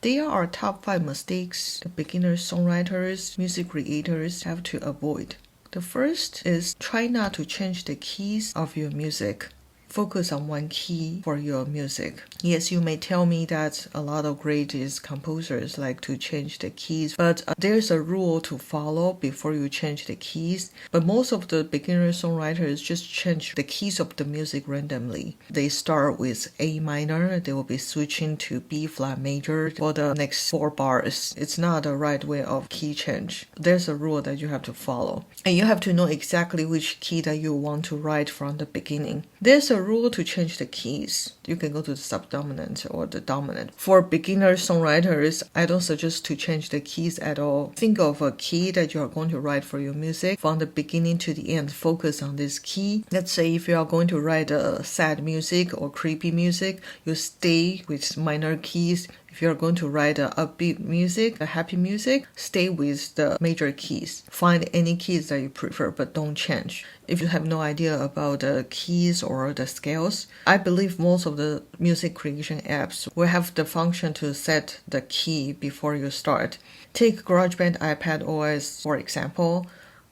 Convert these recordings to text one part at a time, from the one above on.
There are top 5 mistakes beginners, songwriters, music creators have to avoid. The first is try not to change the keys of your music. Focus on one key for your music. Yes, you may tell me that a lot of greatest composers like to change the keys, but there's a rule to follow before you change the keys. But most of the beginner songwriters just change the keys of the music randomly. They start with A minor, they will be switching to B flat major for the next 4 bars. It's not the right way of key change. There's a rule that you have to follow. And you have to know exactly which key that you want to write from the beginning. There's a rule to change the keys. You can go to the subdominant or the dominant. For beginner songwriters, I don't suggest to change the keys at all. Think of a key that you are going to write for your music. From the beginning to the end, focus on this key. Let's say if you are going to write a sad music or creepy music, you stay with minor keys. If you're going to write a upbeat music, a happy music, stay with the major keys. Find any keys that you prefer, but don't change. If you have no idea about the keys or the scales, I believe most of the music creation apps will have the function to set the key before you start. Take GarageBand iPad OS, for example.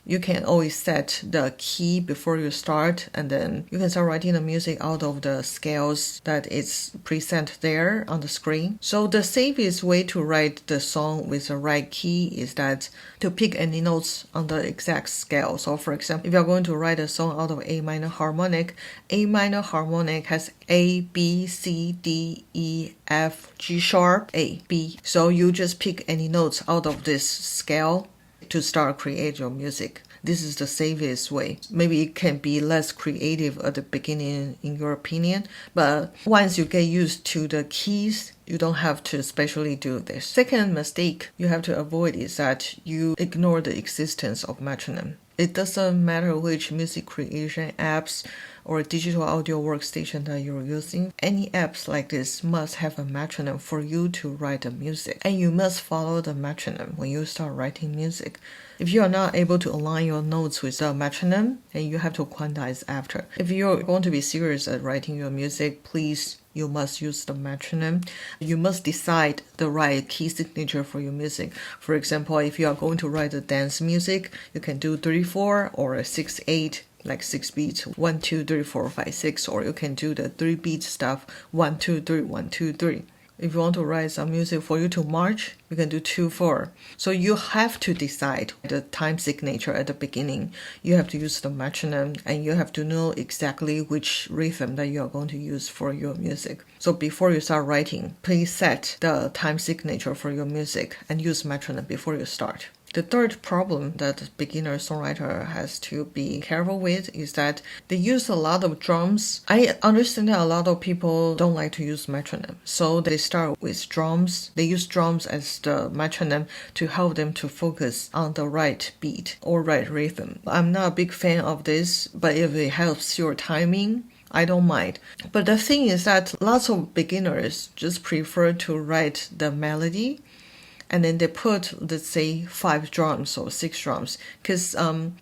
You can always set the key before you start, and then you can start writing the music out of the scales that is present there on the screen. So the safest way to write the song with the right key is that to pick any notes on the exact scale. So for example, if you're going to write a song out of A minor harmonic has A, B, C, D, E, F, G sharp, A, B. So you just pick any notes out of this scale to start create your music. This is the safest way. Maybe it can be less creative at the beginning in your opinion, but once you get used to the keys, you don't have to especially do this. Second mistake you have to avoid is that you ignore the existence of metronome. It doesn't matter which music creation apps or digital audio workstation that you're using. Any apps like this must have a metronome for you to write the music. And you must follow the metronome when you start writing music. If you are not able to align your notes with the metronome, then you have to quantize after. If you're going to be serious at writing your music, please, you must use the metronome. You must decide the right key signature for your music. For example, if you are going to write a dance music, you can do 3/4 or a 6/8, like 6 beats, 1 2 3 4 5 6, or you can do the 3 beat stuff, 1 2 3 1 2 3. If you want to write some music for you to march, you can do 2/4. So you have to decide the time signature at the beginning. You have to use the metronome, and you have to know exactly which rhythm that you are going to use for your music. So before you start writing, please set the time signature for your music and use metronome before you start. The third problem that beginner songwriter has to be careful with is that they use a lot of drums. I understand that a lot of people don't like to use metronome, so they start with drums. They use drums as the metronome to help them to focus on the right beat or right rhythm. I'm not a big fan of this, but if it helps your timing, I don't mind. But the thing is that lots of beginners just prefer to write the melody, and then they put, let's say, 5 drums or 6 drums. Because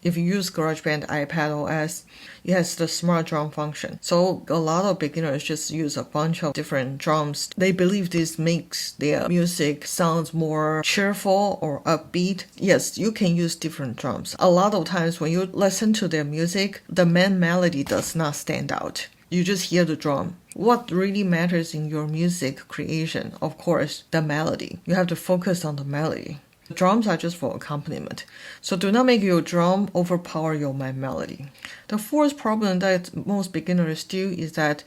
if you use GarageBand iPad OS, it has the smart drum function. So a lot of beginners just use a bunch of different drums. They believe this makes their music sound more cheerful or upbeat. Yes, you can use different drums. A lot of times when you listen to their music, the main melody does not stand out. You just hear the drum. What really matters in your music creation, of course, the melody. You have to focus on the melody. The drums are just for accompaniment. So do not make your drum overpower your melody. The fourth problem that most beginners do is that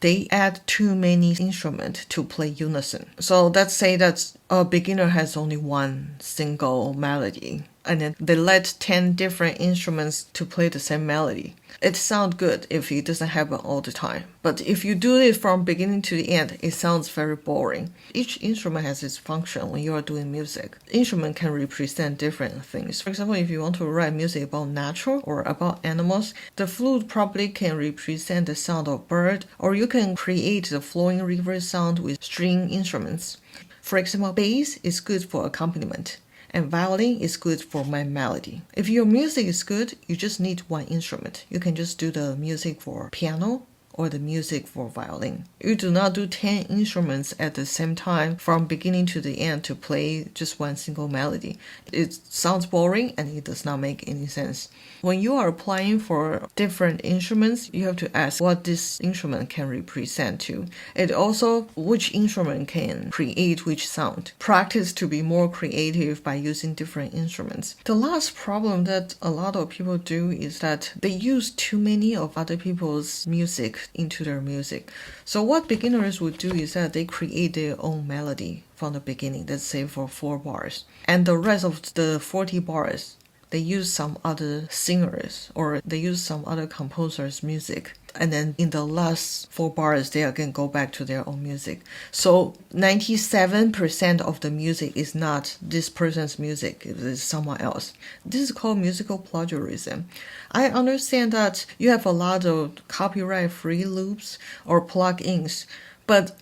they add too many instruments to play unison. So let's say that a beginner has only one single melody, and then they let 10 different instruments to play the same melody. It sounds good if it doesn't happen all the time. But if you do it from beginning to the end, it sounds very boring. Each instrument has its function when you are doing music. Instrument can represent different things. For example, if you want to write music about nature or about animals, the flute probably can represent the sound of bird, or you can create the flowing river sound with string instruments. For example, bass is good for accompaniment, and violin is good for my melody. If your music is good, you just need one instrument. You can just do the music for piano or the music for violin. You do not do 10 instruments at the same time from beginning to the end to play just one single melody. It sounds boring and it does not make any sense. When you are applying for different instruments, you have to ask what this instrument can represent to. And also which instrument can create which sound. Practice to be more creative by using different instruments. The last problem that a lot of people do is that they use too many of other people's music into their music. So what beginners would do is that they create their own melody from the beginning, let's say for 4 bars. And the rest of the 40 bars, they use some other singers or they use some other composer's music. And then in the last 4 bars, they again go back to their own music. So 97% of the music is not this person's music, it is someone else. This is called musical plagiarism. I understand that you have a lot of copyright-free loops or plugins, but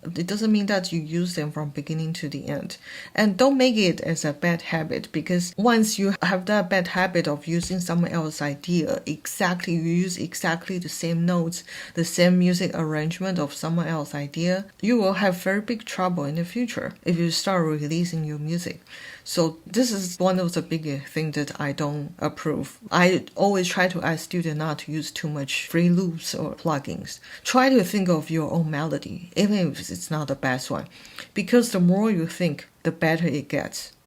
it doesn't mean that you use them from beginning to the end. And don't make it as a bad habit, because once you have that bad habit of using someone else's idea, you use exactly the same notes, the same music arrangement of someone else's idea, you will have very big trouble in the future if you start releasing your music. So this is one of the big things that I don't approve. I always try to ask students not to use too much free loops or plugins. Try to think of your own melody, even if it's not the best one. Because the more you think, the better it gets.